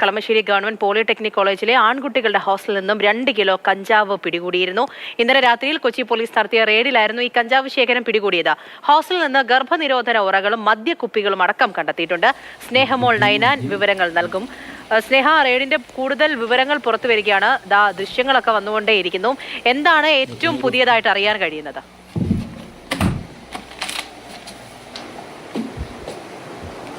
Kalamassery government polytechnic കോളേജിലെ ആൺകുട്ടികളുടെ ഹോസ്റ്റലിൽ നിന്നും 2 കിലോ കഞ്ചാവ് പിടികൂടിയിരുന്നു. ഇന്നലെ രാത്രിയിൽ കൊച്ചി പോലീസ് നടത്തിയ റെയ്ഡിലായിരുന്നു ഈ കഞ്ചാവ് ശേഖരം പിടികൂടിയത്. ഹോസ്റ്റലിൽ നിന്ന് ഗർഭനിരോധന ഉറകളും മദ്യക്കുപ്പികളും അടക്കം കണ്ടെത്തിയിട്ടുണ്ട്. സ്നേഹമോൾ നൈനാൻ വിവരങ്ങൾ നൽകും. സ്നേഹ, റെയ്ഡിന്റെ കൂടുതൽ വിവരങ്ങൾ പുറത്തു വരികയാണ്. ദൃശ്യങ്ങളൊക്കെ വന്നുകൊണ്ടേയിരിക്കുന്നു. എന്താണ് ഏറ്റവും പുതിയതായിട്ട് അറിയാൻ കഴിയുന്നത്?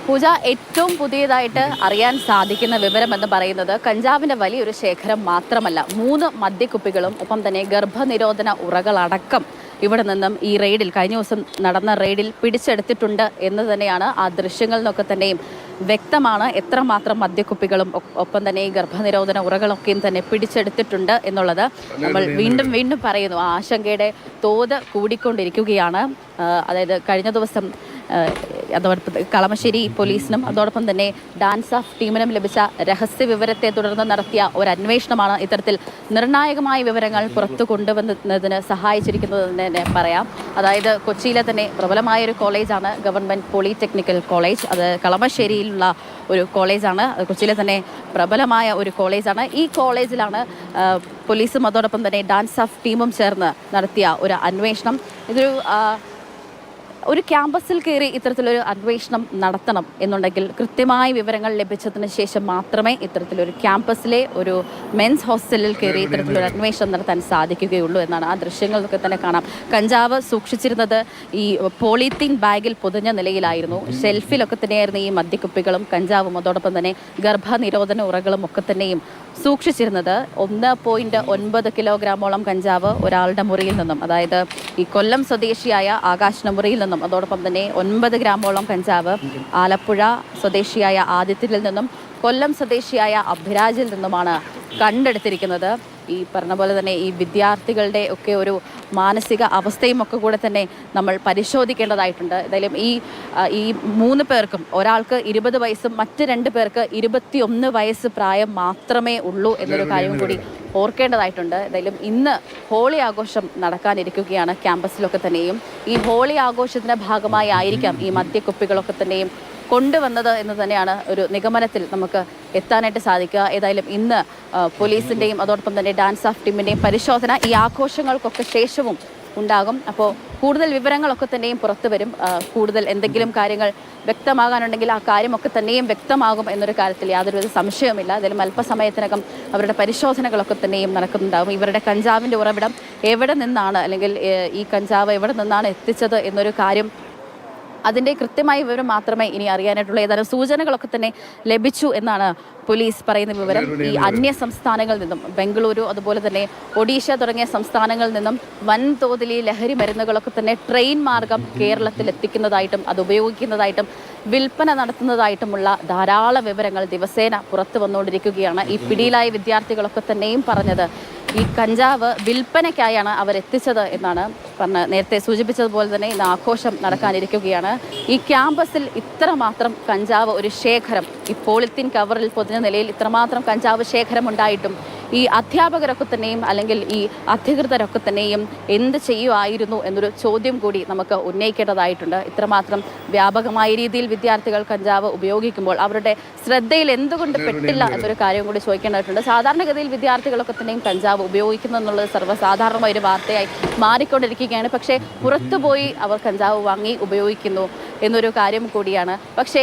പൂജ, ഏറ്റവും പുതിയതായിട്ട് അറിയാൻ സാധിക്കുന്ന വിവരം എന്ന് പറയുന്നത് കഞ്ചാവിന്റെ വലിയൊരു ശേഖരം മാത്രമല്ല, 3 മദ്യക്കുപ്പികളും ഒപ്പം തന്നെ ഗർഭനിരോധന ഉറകളടക്കം ഇവിടെ നിന്നും ഈ റെയ്ഡിൽ, കഴിഞ്ഞ ദിവസം നടന്ന റെയ്ഡിൽ പിടിച്ചെടുത്തിട്ടുണ്ട് എന്ന് തന്നെയാണ് ആ ദൃശ്യങ്ങളിൽ നിന്നൊക്കെ തന്നെയും വ്യക്തമാണ്. എത്രമാത്രം മദ്യക്കുപ്പികളും ഒപ്പം തന്നെ ഈ ഗർഭനിരോധന ഉറകളൊക്കെയും തന്നെ പിടിച്ചെടുത്തിട്ടുണ്ട് എന്നുള്ളത് നമ്മൾ വീണ്ടും വീണ്ടും പറയുന്നു. ആ ആശങ്കയുടെ തോത് കൂടിക്കൊണ്ടിരിക്കുകയാണ്. അതായത് കഴിഞ്ഞ ദിവസം അതോടൊപ്പം കളമശ്ശേരി പോലീസിനും അതോടൊപ്പം തന്നെ ഡാൻസ് ഓഫ് ടീമിനും ലഭിച്ച രഹസ്യ വിവരത്തെ തുടർന്ന് നടത്തിയ ഒരു അന്വേഷണമാണ് ഇത്തരത്തിൽ നിർണായകമായ വിവരങ്ങൾ പുറത്തു കൊണ്ടുവന്നതിന് സഹായിച്ചിരിക്കുന്നതെന്ന് തന്നെ പറയാം. അതായത് കൊച്ചിയിലെ തന്നെ പ്രബലമായൊരു കോളേജാണ് ഗവൺമെൻറ് പോളിടെക്നിക്കൽ കോളേജ്. അത് കളമശ്ശേരിയിലുള്ള ഒരു കോളേജാണ്. കൊച്ചിയിലെ തന്നെ പ്രബലമായ ഒരു കോളേജാണ്. ഈ കോളേജിലാണ് പോലീസും അതോടൊപ്പം തന്നെ ഡാൻസ് ഓഫ് ടീമും ചേർന്ന് നടത്തിയ ഒരു അന്വേഷണം. ഒരു ക്യാമ്പസിൽ കയറി ഇത്തരത്തിലൊരു അന്വേഷണം നടത്തണം എന്നുണ്ടെങ്കിൽ കൃത്യമായ വിവരങ്ങൾ ലഭിച്ചതിന് ശേഷം മാത്രമേ ഇത്തരത്തിലൊരു ക്യാമ്പസിലെ ഒരു മെൻസ് ഹോസ്റ്റലിൽ കയറി ഇത്തരത്തിലൊരു അന്വേഷണം നടത്താൻ സാധിക്കുകയുള്ളൂ എന്നാണ് ആ ദൃശ്യങ്ങളൊക്കെ തന്നെ കാണാം. കഞ്ചാവ് സൂക്ഷിച്ചിരുന്നത് ഈ പോളിത്തീൻ ബാഗിൽ പൊതിഞ്ഞ നിലയിലായിരുന്നു. ഷെൽഫിലൊക്കെ തന്നെയായിരുന്നു ഈ മദ്യക്കുപ്പികളും കഞ്ചാവും അതോടൊപ്പം തന്നെ ഗർഭനിരോധന ഉറകളും ഒക്കെ തന്നെയും സൂക്ഷിച്ചിരുന്നത്. 1.9 കിലോഗ്രാമോളം കഞ്ചാവ് ഒരാളുടെ മുറിയിൽ നിന്നും, അതായത് ഈ കൊല്ലം സ്വദേശിയായ ആകാശിന്റെ മുറിയിൽ നിന്നും, അതോടൊപ്പം തന്നെ 9 ഗ്രാമോളം കഞ്ചാവ് ആലപ്പുഴ സ്വദേശിയായ ആദിത്യത്തിൽ നിന്നും കൊല്ലം സ്വദേശിയായ അഭിരാജിൽ നിന്നുമാണ് കണ്ടെടുത്തിരിക്കുന്നത്. ഈ പറഞ്ഞ പോലെ തന്നെ ഈ വിദ്യാർത്ഥികളുടെ ഒക്കെ ഒരു മാനസിക അവസ്ഥയും ഒക്കെ കൂടെ തന്നെ നമ്മൾ പരിശോധിക്കേണ്ടതായിട്ടുണ്ട്. എന്തായാലും ഈ 3 പേർക്കും, ഒരാൾക്ക് 20 വയസ്സും മറ്റ് 2 പേർക്ക് 21 വയസ്സ് പ്രായം മാത്രമേ ഉള്ളൂ എന്നൊരു കാര്യം കൂടി ഓർക്കേണ്ടതായിട്ടുണ്ട്. എന്തായാലും ഇന്ന് ഹോളി ആഘോഷം നടക്കാനിരിക്കുകയാണ് ക്യാമ്പസിലൊക്കെ തന്നെയും. ഈ ഹോളി ആഘോഷത്തിൻ്റെ ഭാഗമായി ആയിരിക്കാം ഈ മദ്യക്കുപ്പികളൊക്കെ തന്നെയും കൊണ്ടുവന്നത് എന്ന് തന്നെയാണ് ഒരു നിഗമനത്തിൽ നമുക്ക് എത്താനായിട്ട് സാധിക്കുക. ഏതായാലും ഇന്ന് പോലീസിൻ്റെയും അതോടൊപ്പം തന്നെ ഡാൻസ് ഓഫ് ടീമിൻ്റെയും പരിശോധന ഈ ആഘോഷങ്ങൾക്കൊക്കെ ശേഷവും ഉണ്ടാകും. അപ്പോൾ കൂടുതൽ വിവരങ്ങളൊക്കെ തന്നെയും പുറത്തു വരും. കൂടുതൽ എന്തെങ്കിലും കാര്യങ്ങൾ വ്യക്തമാകാനുണ്ടെങ്കിൽ ആ കാര്യമൊക്കെ തന്നെയും വ്യക്തമാകും എന്നൊരു കാര്യത്തിൽ യാതൊരുവിധ സംശയവുമില്ല. അതിലും അല്പസമയത്തിനകം അവരുടെ പരിശോധനകളൊക്കെ തന്നെയും നടക്കുന്നുണ്ടാകും. ഇവരുടെ കഞ്ചാവിൻ്റെ ഉറവിടം എവിടെ നിന്നാണ്, അല്ലെങ്കിൽ ഈ കഞ്ചാവ് എവിടെ നിന്നാണ് എത്തിച്ചത് എന്നൊരു കാര്യം, അതിൻ്റെ കൃത്യമായ വിവരം മാത്രമേ ഇനി അറിയാനായിട്ടുള്ള ഏതാനും സൂചനകളൊക്കെ തന്നെ ലഭിച്ചു എന്നാണ് പോലീസ് പറയുന്ന വിവരം. ഈ അന്യ സംസ്ഥാനങ്ങളിൽ നിന്നും, ബംഗളൂരു അതുപോലെ തന്നെ ഒഡീഷ തുടങ്ങിയ സംസ്ഥാനങ്ങളിൽ നിന്നും വൻതോതിൽ ഈ ലഹരി മരുന്നുകളൊക്കെ തന്നെ ട്രെയിൻ മാർഗം കേരളത്തിൽ എത്തിക്കുന്നതായിട്ടും അത് ഉപയോഗിക്കുന്നതായിട്ടും വിൽപ്പന നടത്തുന്നതായിട്ടുമുള്ള ധാരാളം വിവരങ്ങൾ ദിവസേന പുറത്തു വന്നുകൊണ്ടിരിക്കുകയാണ്. ഈ പിടിയിലായ വിദ്യാർത്ഥികളൊക്കെ തന്നെയും പറഞ്ഞത് ഈ കഞ്ചാവ് വിൽപ്പനയ്ക്കായാണ് അവരെത്തിച്ചത് എന്നാണ് നേരത്തെ സൂചിപ്പിച്ചതുപോലെ തന്നെ ഇന്ന് ആഘോഷം നടക്കാനിരിക്കുകയാണ്. ഈ ക്യാമ്പസിൽ ഇത്രമാത്രം കഞ്ചാവ് ഒരു ശേഖരം, ഈ പോളിത്തീൻ കവറിൽ പൊതിഞ്ഞ നിലയിൽ ഇത്രമാത്രം കഞ്ചാവ് ശേഖരം ഉണ്ടായിട്ടും ഈ അധ്യാപകരൊക്കെ തന്നെയും അല്ലെങ്കിൽ ഈ അധികൃതരൊക്കെ തന്നെയും എന്ത് ചെയ്യുമായിരുന്നു എന്നൊരു ചോദ്യം കൂടി നമുക്ക് ഉന്നയിക്കേണ്ടതായിട്ടുണ്ട്. ഇത്രമാത്രം വ്യാപകമായ രീതിയിൽ വിദ്യാർത്ഥികൾ കഞ്ചാവ് ഉപയോഗിക്കുമ്പോൾ അവരുടെ ശ്രദ്ധയിൽ എന്തുകൊണ്ട് പെട്ടില്ല എന്നൊരു കാര്യം കൂടി ചോദിക്കേണ്ടതായിട്ടുണ്ട്. സാധാരണഗതിയിൽ വിദ്യാർത്ഥികളൊക്കെ തന്നെയും കഞ്ചാവ് ഉപയോഗിക്കുന്നു എന്നുള്ളത് സർവ്വസാധാരണമായ ഒരു വാർത്തയായി മാറിക്കൊണ്ടിരിക്കുകയാണ്. പക്ഷേ പുറത്തുപോയി അവർ കഞ്ചാവ് വാങ്ങി ഉപയോഗിക്കുന്നു എന്നൊരു കാര്യം കൂടിയാണ്. പക്ഷേ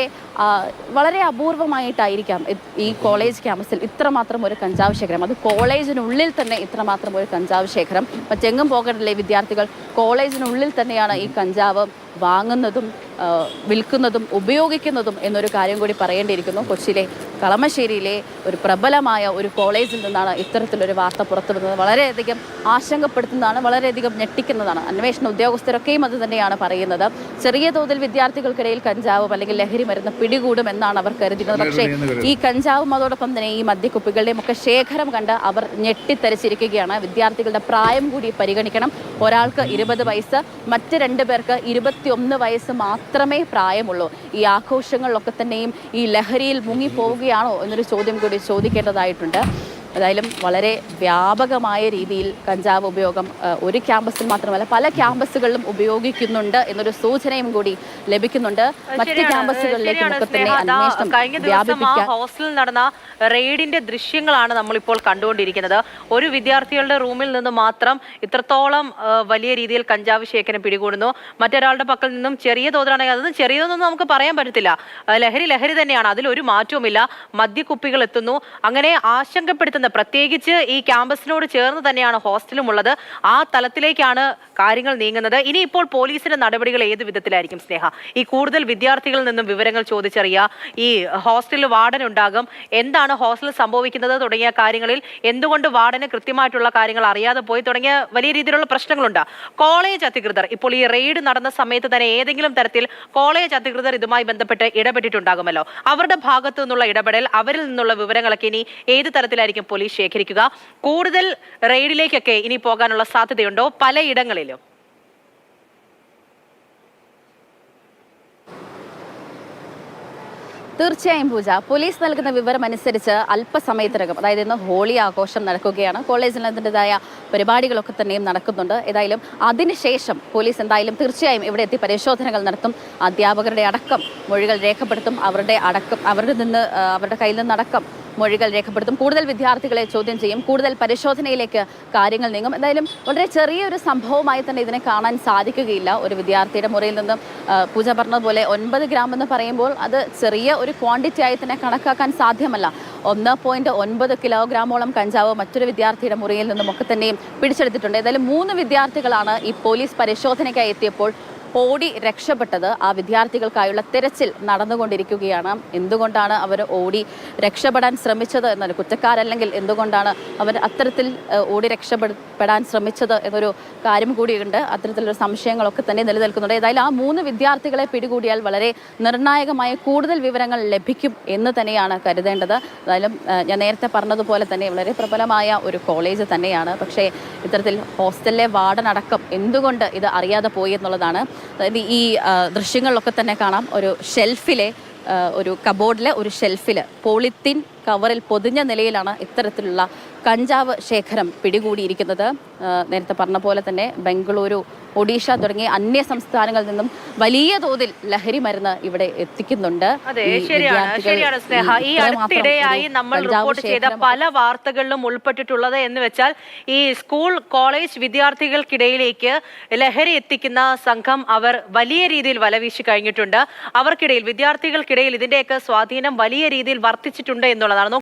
വളരെ അപൂർവമായിട്ടായിരിക്കാം ഈ കോളേജ് ക്യാമ്പസിൽ ഇത്രമാത്രം ഒരു കഞ്ചാവ് ശേഖരം, അത് കോളേജിനുള്ളിൽ തന്നെ ഇത്രമാത്രം ഒരു കഞ്ചാവ് ശേഖരം. മറ്റെങ്ങും പോകേണ്ടല്ലേ വിദ്യാർത്ഥികൾ, കോളേജിനുള്ളിൽ തന്നെയാണ് ഈ കഞ്ചാവ് വാങ്ങുന്നതും വിൽക്കുന്നതും ഉപയോഗിക്കുന്നതും എന്നൊരു കാര്യം കൂടി പറയേണ്ടിയിരിക്കുന്നു. കൊച്ചിയിലെ കളമശ്ശേരിയിലെ ഒരു പ്രബലമായ ഒരു കോളേജിൽ നിന്നാണ് ഇത്തരത്തിലൊരു വാർത്ത പുറത്തു വരുന്നത്. വളരെയധികം ആശങ്കപ്പെടുത്തുന്നതാണ്, വളരെയധികം ഞെട്ടിക്കുന്നതാണ്. അന്വേഷണ ഉദ്യോഗസ്ഥരൊക്കെയും അത് തന്നെയാണ് പറയുന്നത്. ചെറിയ തോതിൽ വിദ്യാർത്ഥികൾക്കിടയിൽ കഞ്ചാവും അല്ലെങ്കിൽ ലഹരി മരുന്ന് പിടികൂടുമെന്നാണ് അവർ കരുതുന്നത്. പക്ഷേ ഈ കഞ്ചാവും അതോടൊപ്പം തന്നെ ഈ മദ്യക്കുപ്പികളുടെയും ഒക്കെ ശേഖരം കണ്ട് അവർ ഞെട്ടിത്തരിച്ചിരിക്കുകയാണ്. വിദ്യാർത്ഥികളുടെ പ്രായം കൂടി പരിഗണിക്കണം. ഒരാൾക്ക് 20 വയസ്സ്, മറ്റ് 2 പേർക്ക് 21 വയസ്സ് മാത്രമേ പ്രായമുള്ളൂ. ഈ ആഘോഷങ്ങളിലൊക്കെ തന്നെയും ഈ ലഹരിയിൽ മുങ്ങിപ്പോവുകയാണോ എന്നൊരു ചോദ്യം കൂടി ചോദിക്കേണ്ടതായിട്ടുണ്ട്. ഏതായാലും വളരെ വ്യാപകമായ രീതിയിൽ കഞ്ചാവ് ഉപയോഗം ഒരു ക്യാമ്പസിൽ മാത്രമല്ല പല ക്യാമ്പസുകളിലും ഉപയോഗിക്കുന്നുണ്ട് എന്നൊരു സൂചനയും കൂടി ലഭിക്കുന്നുണ്ട്. മറ്റ് ക്യാമ്പസുകളിലേക്കും ഒക്കെ തന്നെ അന്വേഷണം വ്യാപിപ്പിക്കാൻ ഹോസ്റ്റലിൽ നടന്ന റെയ്ഡിന്റെ ദൃശ്യങ്ങളാണ് നമ്മളിപ്പോൾ കണ്ടുകൊണ്ടിരിക്കുന്നത്. ഒരു വിദ്യാർത്ഥികളുടെ റൂമിൽ നിന്ന് മാത്രം ഇത്രത്തോളം വലിയ രീതിയിൽ കഞ്ചാവ് ശേഖരം പിടികൂടുന്നു. മറ്റൊരാളുടെ പക്കൽ നിന്നും ചെറിയ തോതിലാണെങ്കിൽ അതൊന്നും ചെറിയതൊന്നും നമുക്ക് പറയാൻ പറ്റത്തില്ല. ലഹരി തന്നെയാണ്, അതിലൊരു മാറ്റവുമില്ല. മദ്യക്കുപ്പികൾ എത്തുന്നു. അങ്ങനെ ആശങ്കപ്പെടുത്തുന്ന, പ്രത്യേകിച്ച് ഈ ക്യാമ്പസിനോട് ചേർന്ന് തന്നെയാണ് ഹോസ്റ്റലും ഉള്ളത്. ആ തലത്തിലേക്കാണ് കാര്യങ്ങൾ നീങ്ങുന്നത്. ഇനിയിപ്പോൾ പോലീസിന്റെ നടപടികൾ ഏത് വിധത്തിലായിരിക്കും സ്നേഹ? ഈ കൂടുതൽ വിദ്യാർത്ഥികളിൽ നിന്നും വിവരങ്ങൾ ചോദിച്ചറിയുക, ഈ ഹോസ്റ്റലിൽ വാർഡൻ ഉണ്ടാകും, എന്താണ് ഹോസ്റ്റലിൽ സംഭവിക്കുന്നത് തുടങ്ങിയ കാര്യങ്ങളിൽ എന്തുകൊണ്ട് വാർഡന് കൃത്യമായിട്ടുള്ള കാര്യങ്ങൾ അറിയാതെ പോയി തുടങ്ങിയ വലിയ രീതിയിലുള്ള പ്രശ്നങ്ങളുണ്ട്. കോളേജ് അധികൃതർ ഇപ്പോൾ ഈ റെയ്ഡ് നടന്ന സമയത്ത് തന്നെ ഏതെങ്കിലും തരത്തിൽ കോളേജ് അധികൃതർ ഇതുമായി ബന്ധപ്പെട്ട് ഇടപെട്ടിട്ടുണ്ടാകുമല്ലോ. അവരുടെ ഭാഗത്തു നിന്നുള്ള ഇടപെടൽ, അവരിൽ നിന്നുള്ള വിവരങ്ങളൊക്കെ ഇനി ഏത് തരത്തിലായിരിക്കും പോലീസ് ശേഖരിക്കുക? കൂടുതൽ റെയ്ഡിലേക്കൊക്കെ ഇനി പോകാനുള്ള സാധ്യതയുണ്ടോ പലയിടങ്ങളിലും? തീർച്ചയായും പൂജ, പോലീസ് നൽകുന്ന വിവരം അനുസരിച്ച് അല്പസമയത്തിനകം, അതായത് ഇന്ന് ഹോളി ആഘോഷം നടക്കുകയാണ്. കോളേജിൽ അതിൻ്റെതായ പരിപാടികളൊക്കെ തന്നെയും നടക്കുന്നുണ്ട്. ഏതായാലും അതിനുശേഷം പോലീസ് എന്തായാലും തീർച്ചയായും ഇവിടെ എത്തി പരിശോധനകൾ നടത്തും. അധ്യാപകരുടെ അടക്കം മൊഴികൾ രേഖപ്പെടുത്തും. അവരുടെ കയ്യിൽ നിന്നടക്കം മൊഴികൾ രേഖപ്പെടുത്തും. കൂടുതൽ വിദ്യാർത്ഥികളെ ചോദ്യം ചെയ്യും. കൂടുതൽ പരിശോധനയിലേക്ക് കാര്യങ്ങൾ നീങ്ങും. എന്തായാലും വളരെ ചെറിയൊരു സംഭവമായി തന്നെ ഇതിനെ കാണാൻ സാധിക്കുകയില്ല. ഒരു വിദ്യാർത്ഥിയുടെ മുറിയിൽ നിന്നും പൂജ പറഞ്ഞതുപോലെ 9 ഗ്രാം എന്ന് പറയുമ്പോൾ അത് ചെറിയ ഒരു ക്വാണ്ടിറ്റി ആയി തന്നെ കണക്കാക്കാൻ സാധ്യമല്ല. 1.9 കിലോഗ്രാമോളം കഞ്ചാവ് മറ്റൊരു വിദ്യാർത്ഥിയുടെ മുറിയിൽ നിന്നും ഒക്കെ തന്നെയും പിടിച്ചെടുത്തിട്ടുണ്ട്. ഏതായാലും 3 വിദ്യാർത്ഥികളാണ് ഈ പോലീസ് പരിശോധനയ്ക്കായി എത്തിയപ്പോൾ ഓടി രക്ഷപ്പെട്ടത്. ആ വിദ്യാർത്ഥികൾക്കായുള്ള തിരച്ചിൽ നടന്നുകൊണ്ടിരിക്കുകയാണ്. എന്തുകൊണ്ടാണ് അവർ ഓടി രക്ഷപ്പെടാൻ ശ്രമിച്ചത് എന്നൊരു, കുറ്റക്കാരല്ലെങ്കിൽ എന്തുകൊണ്ടാണ് അവർ അത്തരത്തിൽ ഓടി രക്ഷപ്പെടാൻ ശ്രമിച്ചത് എന്നൊരു കാര്യം കൂടിയുണ്ട്. അത്തരത്തിലൊരു സംശയങ്ങളൊക്കെ തന്നെ നിലനിൽക്കുന്നുണ്ട്. ഏതായാലും ആ 3 വിദ്യാർത്ഥികളെ പിടികൂടിയാൽ വളരെ നിർണായകമായ കൂടുതൽ വിവരങ്ങൾ ലഭിക്കും എന്ന് തന്നെയാണ് കരുതേണ്ടത്. ഏതായാലും ഞാൻ നേരത്തെ പറഞ്ഞതുപോലെ തന്നെ വളരെ പ്രബലമായ ഒരു കോളേജ് തന്നെയാണ്. പക്ഷേ ഇത്തരത്തിൽ ഹോസ്റ്റലിലെ വാർഡനടക്കം എന്തുകൊണ്ട് ഇത് അറിയാതെ പോയി എന്നുള്ളതാണ്. അതായത് ഈ ദൃശ്യങ്ങളിലൊക്കെ തന്നെ കാണാം, ഒരു ഷെൽഫിലെ ഒരു കബോർഡിലെ ഒരു ഷെൽഫിൽ പോളിത്തീൻ കവറിൽ പൊതിഞ്ഞ നിലയിലാണ് ഇത്തരത്തിലുള്ള കഞ്ചാവ് ശേഖരം പിടികൂടിയിരിക്കുന്നത്. നേരത്തെ പറഞ്ഞ പോലെ തന്നെ ബംഗളൂരു, ഒഡീഷ തുടങ്ങിയ അന്യ സംസ്ഥാനങ്ങളിൽ നിന്നും വലിയ തോതിൽ ലഹരി മരുന്ന് ഇവിടെ എത്തിക്കുന്നുണ്ട്. ശരിയാണ് സ്നേഹ. ഈ അടുത്തിടെയായി നമ്മൾ റിപ്പോർട്ട് ചെയ്ത പല വാർത്തകളിലും ഉൾപ്പെട്ടിട്ടുള്ളത് എന്ന് വെച്ചാൽ ഈ സ്കൂൾ കോളേജ് വിദ്യാർത്ഥികൾക്കിടയിലേക്ക് ലഹരി എത്തിക്കുന്ന സംഘം അവർ വലിയ രീതിയിൽ വലവീശി കഴിഞ്ഞിട്ടുണ്ട്. അവർക്കിടയിൽ, വിദ്യാർത്ഥികൾക്കിടയിൽ ഇതിന്റെയൊക്കെ സ്വാധീനം വലിയ രീതിയിൽ വർദ്ധിച്ചിട്ടുണ്ട് എന്നുള്ളതാണ്.